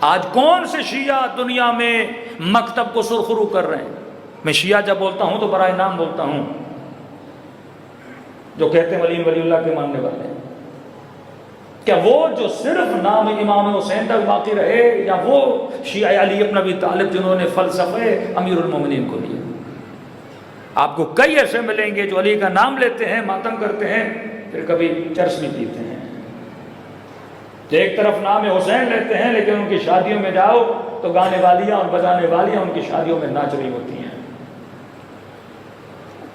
آج کون سے شیعہ دنیا میں مکتب کو سرخرو کر رہے ہیں؟ میں شیعہ جب بولتا ہوں تو برائے نام بولتا ہوں، جو کہتے ہیں ولی اللہ کے ماننے والے ہیں، کیا وہ جو صرف نام امام حسین تک باقی رہے، یا وہ شیعہ علی ابن ابی طالب جنہوں نے فلسفہ امیر المومنین کو لیا؟ آپ کو کئی ایسے ملیں گے جو علی کا نام لیتے ہیں، ماتم کرتے ہیں، پھر کبھی چرس بھی پیتے ہیں۔ ایک طرف نام حسین لیتے ہیں لیکن ان کی شادیوں میں جاؤ تو گانے والیاں اور بجانے والیاں ان کی شادیوں میں ناچ رہی ہوتی ہیں۔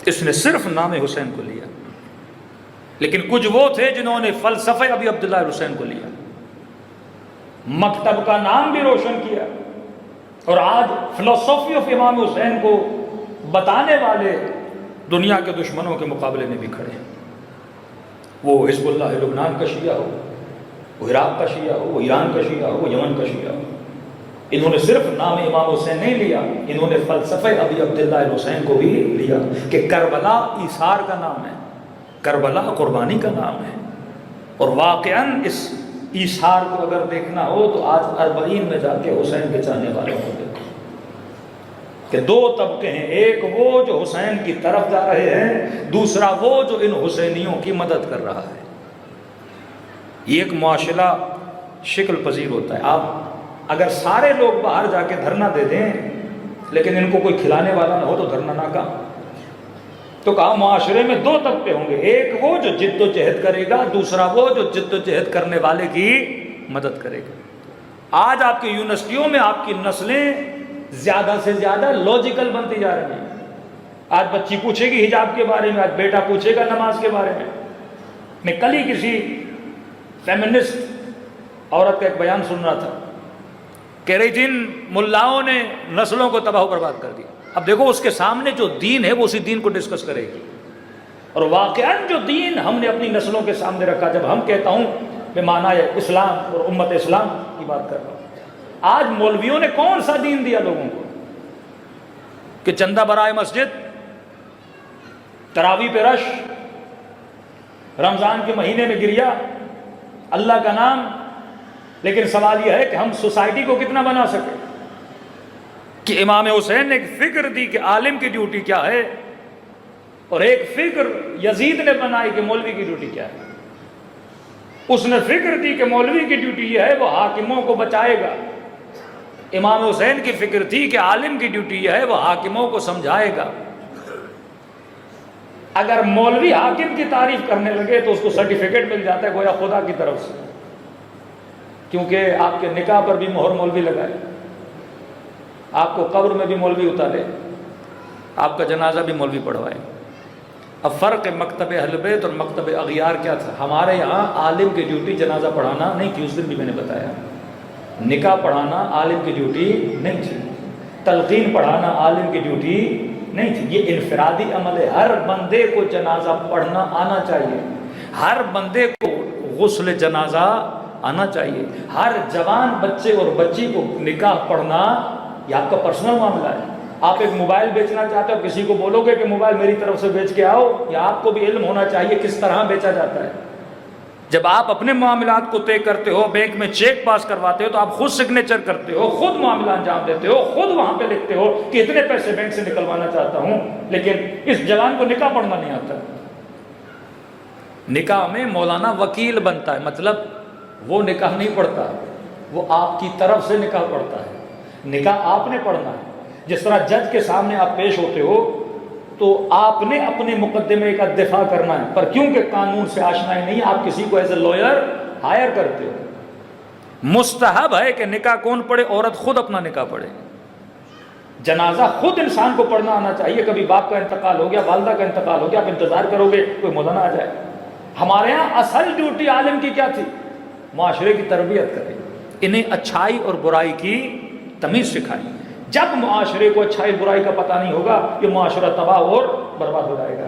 اس نے صرف نام حسین کو لیا، لیکن کچھ وہ تھے جنہوں نے فلسفہ ابی عبداللہ حسین کو لیا، مکتب کا نام بھی روشن کیا، اور آج فلسفی آف امام حسین کو بتانے والے دنیا کے دشمنوں کے مقابلے میں بھی کھڑے ہیں۔ وہ حزب اللہ لبنان کا شیعہ ہو، وہ عراق کا شیعہ ہو، وہ ایران کا شیعہ ہو، وہ یمن کا شیعہ ہو، انہوں نے صرف نام امام حسین نہیں لیا، انہوں نے فلسفہ ابی عبداللہ حسین کو بھی لیا کہ کربلا ایثار کا نام ہے، کربلا قربانی کا نام ہے۔ اور واقعاً اس ایثار کو اگر دیکھنا ہو تو آج 40 میں جا کے حسین کے چاہنے والوں کو دیکھو کہ دو طبقے ہیں، ایک وہ جو حسین کی طرف جا رہے ہیں، دوسرا وہ جو ان حسینیوں کی مدد کر رہا ہے۔ یہ ایک معاشرہ شکل پذیر ہوتا ہے۔ آپ اگر سارے لوگ باہر جا کے دھرنا دے دیں لیکن ان کو کوئی کھلانے والا نہ ہو تو دھرنا ناکام۔ تو کہا معاشرے میں دو طبقے ہوں گے، ایک وہ جو جد و جہد کرے گا، دوسرا وہ جو جد و جہد کرنے والے کی مدد کرے گا۔ آج آپ کی یونیورسٹیوں میں آپ کی نسلیں زیادہ سے زیادہ لاجیکل بنتی جا رہی ہیں۔ آج بچی پوچھے گی حجاب کے بارے میں، آج بیٹا پوچھے گا نماز کے بارے میں۔ میں کل ہی کسی فیمنسٹ عورت کا ایک بیان سن رہا تھا، کہہ رہی جن ملاؤں نے نسلوں کو تباہ و برباد کر دیا۔ اب دیکھو اس کے سامنے جو دین ہے وہ اسی دین کو ڈسکس کرے گی، اور واقعاً جو دین ہم نے اپنی نسلوں کے سامنے رکھا، جب ہم کہتا ہوں میں معنی اسلام اور امت اسلام کی بات کر رہا ہوں، آج مولویوں نے کون سا دین دیا لوگوں کو کہ چندہ برائے مسجد، تراویح پہ رش، رمضان کے مہینے میں گریا، اللہ کا نام۔ لیکن سوال یہ ہے کہ ہم سوسائٹی کو کتنا بنا سکے کہ امام حسین نے ایک فکر دی کہ عالم کی ڈیوٹی کیا ہے، اور ایک فکر یزید نے بنائی کہ مولوی کی ڈیوٹی کیا ہے۔ اس نے فکر دی کہ مولوی کی ڈیوٹی یہ ہے وہ حاکموں کو بچائے گا، امام حسین کی فکر تھی کہ عالم کی ڈیوٹی یہ ہے وہ حاکموں کو سمجھائے گا۔ اگر مولوی حاکم کی تعریف کرنے لگے تو اس کو سرٹیفکیٹ مل جاتا ہے گویا خدا کی طرف سے، کیونکہ آپ کے نکاح پر بھی مہر مولوی لگائے، آپ کو قبر میں بھی مولوی اتارے، آپ کا جنازہ بھی مولوی پڑھوائے۔ اب فرق مکتب اہل بیت اور مکتب اغیار کیا تھا؟ ہمارے یہاں عالم کی ڈیوٹی جنازہ پڑھانا نہیں تھی، اس دن بھی میں نے بتایا، نکاح پڑھانا عالم کی ڈیوٹی نہیں تھی، تلقین پڑھانا عالم کی ڈیوٹی نہیں تھی۔ یہ انفرادی عمل ہے، ہر بندے کو جنازہ پڑھنا آنا چاہیے، ہر بندے کو غسل جنازہ آنا چاہیے، ہر جوان بچے اور بچی کو نکاح پڑھنا یہ آپ کا پرسنل معاملہ ہے۔ آپ ایک موبائل بیچنا چاہتے ہو، کسی کو بولو گے کہ موبائل میری طرف سے بیچ کے آؤ، یا آپ کو بھی علم ہونا چاہیے کس طرح بیچا جاتا ہے۔ جب آپ اپنے معاملات کو طے کرتے ہو، بینک میں چیک پاس کرواتے ہو تو آپ خود سگنیچر کرتے ہو، خود معاملہ انجام دیتے ہو، خود وہاں پہ لکھتے ہو کہ اتنے پیسے بینک سے نکلوانا چاہتا ہوں، لیکن اس جوان کو نکاح پڑھنا نہیں آتا۔ نکاح میں مولانا وکیل بنتا ہے، مطلب وہ نکاح نہیں پڑھتا، وہ آپ کی طرف سے نکاح پڑھتا ہے، نکاح آپ نے پڑھنا ہے۔ جس طرح جج کے سامنے آپ پیش ہوتے ہو تو آپ نے اپنے مقدمے کا دفاع کرنا ہے، پر کیونکہ قانون سے آشنائی نہیں آپ کسی کو ایز اے لائر ہائر کرتے ہو۔ مستحب ہے کہ نکاح کون پڑھے؟ عورت خود اپنا نکاح پڑھے۔ جنازہ خود انسان کو پڑھنا آنا چاہیے۔ کبھی باپ کا انتقال ہو گیا، والدہ کا انتقال ہو گیا، آپ انتظار کرو گے کوئی مولانا آ جائے؟ ہمارے ہاں اصل ڈیوٹی عالم کی کیا تھی؟ معاشرے کی تربیت کرے، انہیں اچھائی اور برائی کی تمیز سکھائی۔ جب معاشرے کو اچھائی برائی کا پتہ نہیں ہوگا یہ معاشرہ تباہ اور برباد ہو جائے گا۔